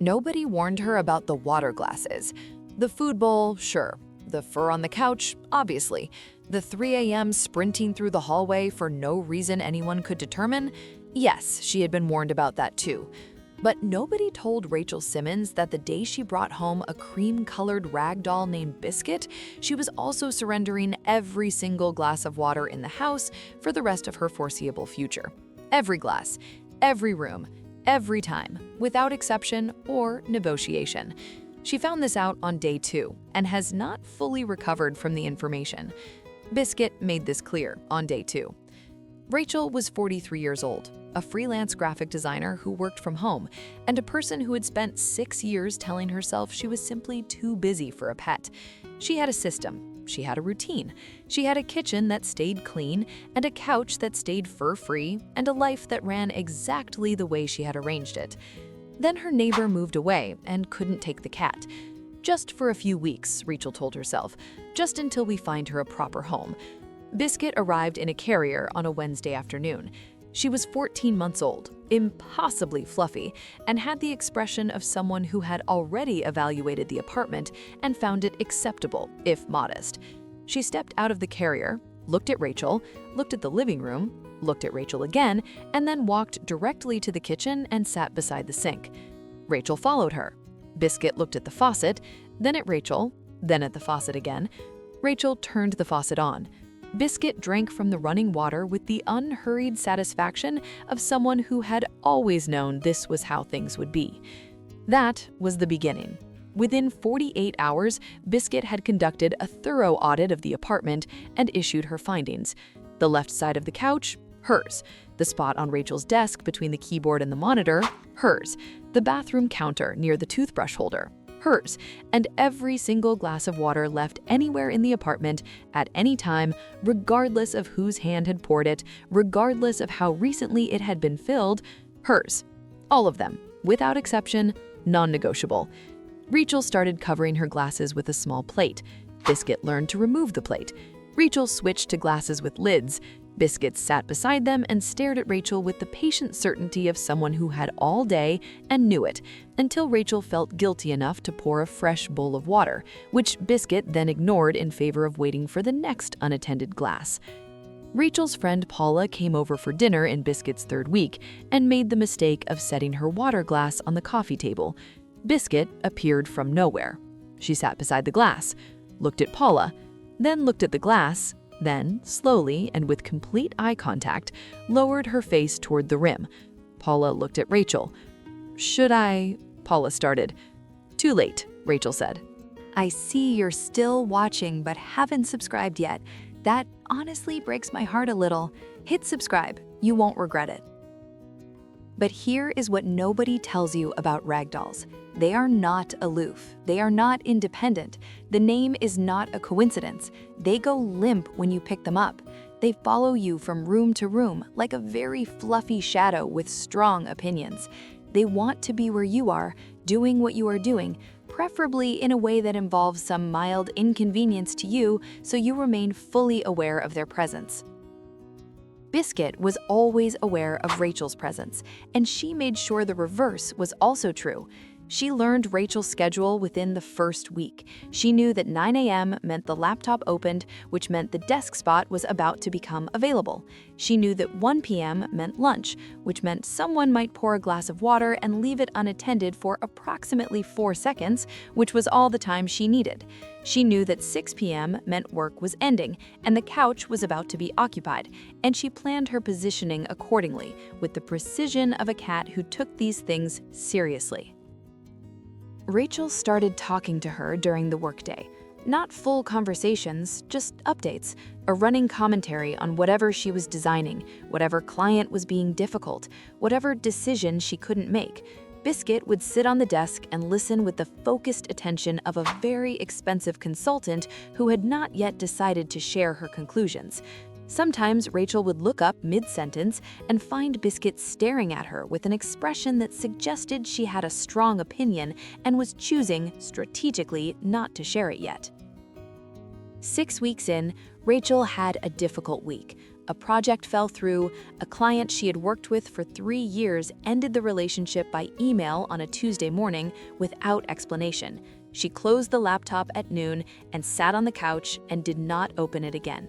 Nobody warned her about the water glasses. The food bowl, sure. The fur on the couch, obviously. The 3 a.m. sprinting through the hallway for no reason anyone could determine? Yes, she had been warned about that too. But nobody told Rachel Simmons that the day she brought home a cream-colored ragdoll named Biscuit, she was also surrendering every single glass of water in the house for the rest of her foreseeable future. Every glass, every room, every time, without exception or negotiation. She found this out on day 2 and has not fully recovered from the information. Biscuit made this clear on day 2. Rachel was 43 years old, a freelance graphic designer who worked from home, and a person who had spent 6 years telling herself she was simply too busy for a pet. She had a system, she had a routine, she had a kitchen that stayed clean, and a couch that stayed fur-free, and a life that ran exactly the way she had arranged it. Then her neighbor moved away and couldn't take the cat. Just for a few weeks, Rachel told herself, just until we find her a proper home. Biscuit arrived in a carrier on a Wednesday afternoon. She was 14 months old, impossibly fluffy, and had the expression of someone who had already evaluated the apartment and found it acceptable, if modest. She stepped out of the carrier, looked at Rachel, looked at the living room, looked at Rachel again, and then walked directly to the kitchen and sat beside the sink. Rachel followed her. Biscuit looked at the faucet, then at Rachel, then at the faucet again. Rachel turned the faucet on. Biscuit drank from the running water with the unhurried satisfaction of someone who had always known this was how things would be. That was the beginning. Within 48 hours, Biscuit had conducted a thorough audit of the apartment and issued her findings. The left side of the couch, hers. The spot on Rachel's desk between the keyboard and the monitor, hers. The bathroom counter near the toothbrush holder, hers. And every single glass of water left anywhere in the apartment at any time, regardless of whose hand had poured it, regardless of how recently it had been filled, hers. All of them, without exception, non-negotiable. Rachel started covering her glasses with a small plate. Biscuit learned to remove the plate. Rachel switched to glasses with lids. Biscuit sat beside them and stared at Rachel with the patient certainty of someone who had all day and knew it, until Rachel felt guilty enough to pour a fresh bowl of water, which Biscuit then ignored in favor of waiting for the next unattended glass. Rachel's friend Paula came over for dinner in Biscuit's 3rd week and made the mistake of setting her water glass on the coffee table. Biscuit appeared from nowhere. She sat beside the glass, looked at Paula, then looked at the glass, then, slowly and with complete eye contact, lowered her face toward the rim. Paula looked at Rachel. "Should I?" Paula started. "Too late," Rachel said. I see you're still watching but haven't subscribed yet. That honestly breaks my heart a little. Hit subscribe. You won't regret it. But here is what nobody tells you about ragdolls. They are not aloof. They are not independent. The name is not a coincidence. They go limp when you pick them up. They follow you from room to room like a very fluffy shadow with strong opinions. They want to be where you are, doing what you are doing, preferably in a way that involves some mild inconvenience to you, so you remain fully aware of their presence. Biscuit was always aware of Rachel's presence, and she made sure the reverse was also true. She learned Rachel's schedule within the first week. She knew that 9 a.m. meant the laptop opened, which meant the desk spot was about to become available. She knew that 1 p.m. meant lunch, which meant someone might pour a glass of water and leave it unattended for approximately 4 seconds, which was all the time she needed. She knew that 6 p.m. meant work was ending and the couch was about to be occupied, and she planned her positioning accordingly, with the precision of a cat who took these things seriously. Rachel started talking to her during the workday. Not full conversations, just updates, a running commentary on whatever she was designing, whatever client was being difficult, whatever decision she couldn't make. Biscuit would sit on the desk and listen with the focused attention of a very expensive consultant who had not yet decided to share her conclusions. Sometimes Rachel would look up mid-sentence and find Biscuit staring at her with an expression that suggested she had a strong opinion and was choosing, strategically, not to share it yet. 6 weeks in, Rachel had a difficult week. A project fell through, a client she had worked with for 3 years ended the relationship by email on a Tuesday morning without explanation. She closed the laptop at noon and sat on the couch and did not open it again.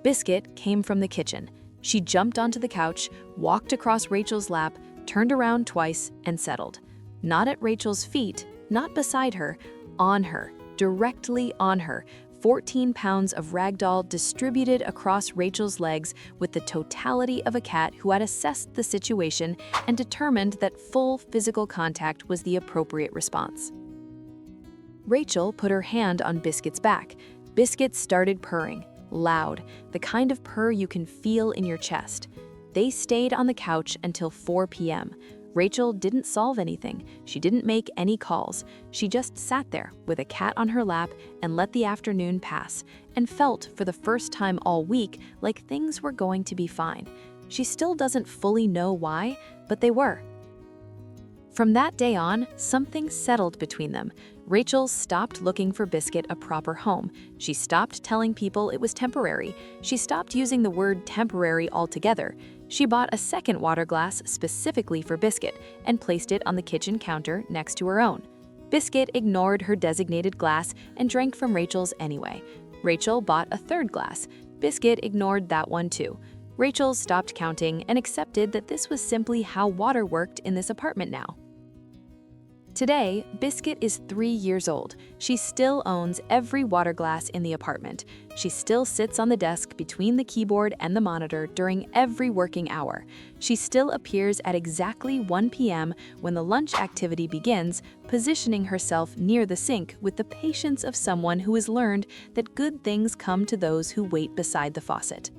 Biscuit came from the kitchen. She jumped onto the couch, walked across Rachel's lap, turned around twice, and settled. Not at Rachel's feet, not beside her, on her, directly on her. 14 pounds of Ragdoll distributed across Rachel's legs with the totality of a cat who had assessed the situation and determined that full physical contact was the appropriate response. Rachel put her hand on Biscuit's back. Biscuit started purring, loud, the kind of purr you can feel in your chest. They stayed on the couch until 4 p.m. Rachel didn't solve anything. She didn't make any calls. She just sat there with a cat on her lap and let the afternoon pass, and felt for the first time all week like things were going to be fine. She still doesn't fully know why, but they were. From that day on, something settled between them. Rachel stopped looking for Biscuit a proper home. She stopped telling people it was temporary. She stopped using the word temporary altogether. She bought a second water glass specifically for Biscuit and placed it on the kitchen counter next to her own. Biscuit ignored her designated glass and drank from Rachel's anyway. Rachel bought a third glass. Biscuit ignored that one too. Rachel stopped counting and accepted that this was simply how water worked in this apartment now. Today, Biscuit is 3 years old. She still owns every water glass in the apartment. She still sits on the desk between the keyboard and the monitor during every working hour. She still appears at exactly 1 p.m. when the lunch activity begins, positioning herself near the sink with the patience of someone who has learned that good things come to those who wait beside the faucet.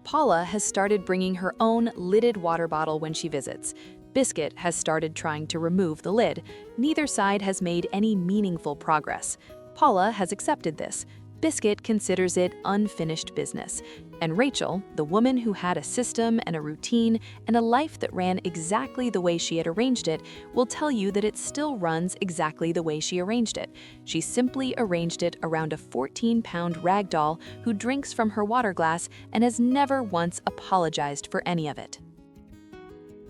Paula has started bringing her own lidded water bottle when she visits. Biscuit has started trying to remove the lid. Neither side has made any meaningful progress. Paula has accepted this. Biscuit considers it unfinished business. And Rachel, the woman who had a system and a routine and a life that ran exactly the way she had arranged it, will tell you that it still runs exactly the way she arranged it. She simply arranged it around a 14-pound Ragdoll who drinks from her water glass and has never once apologized for any of it.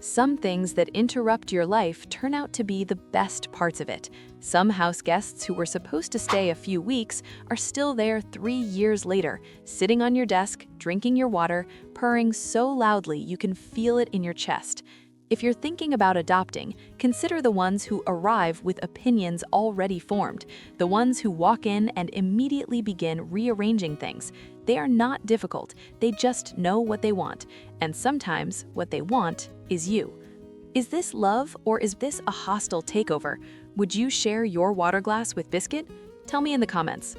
Some things that interrupt your life turn out to be the best parts of it. Some house guests who were supposed to stay a few weeks are still there 3 years later, sitting on your desk, drinking your water, purring so loudly you can feel it in your chest. If you're thinking about adopting, consider the ones who arrive with opinions already formed, the ones who walk in and immediately begin rearranging things. They are not difficult, they just know what they want, and sometimes what they want is you. Is this love or is this a hostile takeover? Would you share your water glass with Biscuit? Tell me in the comments.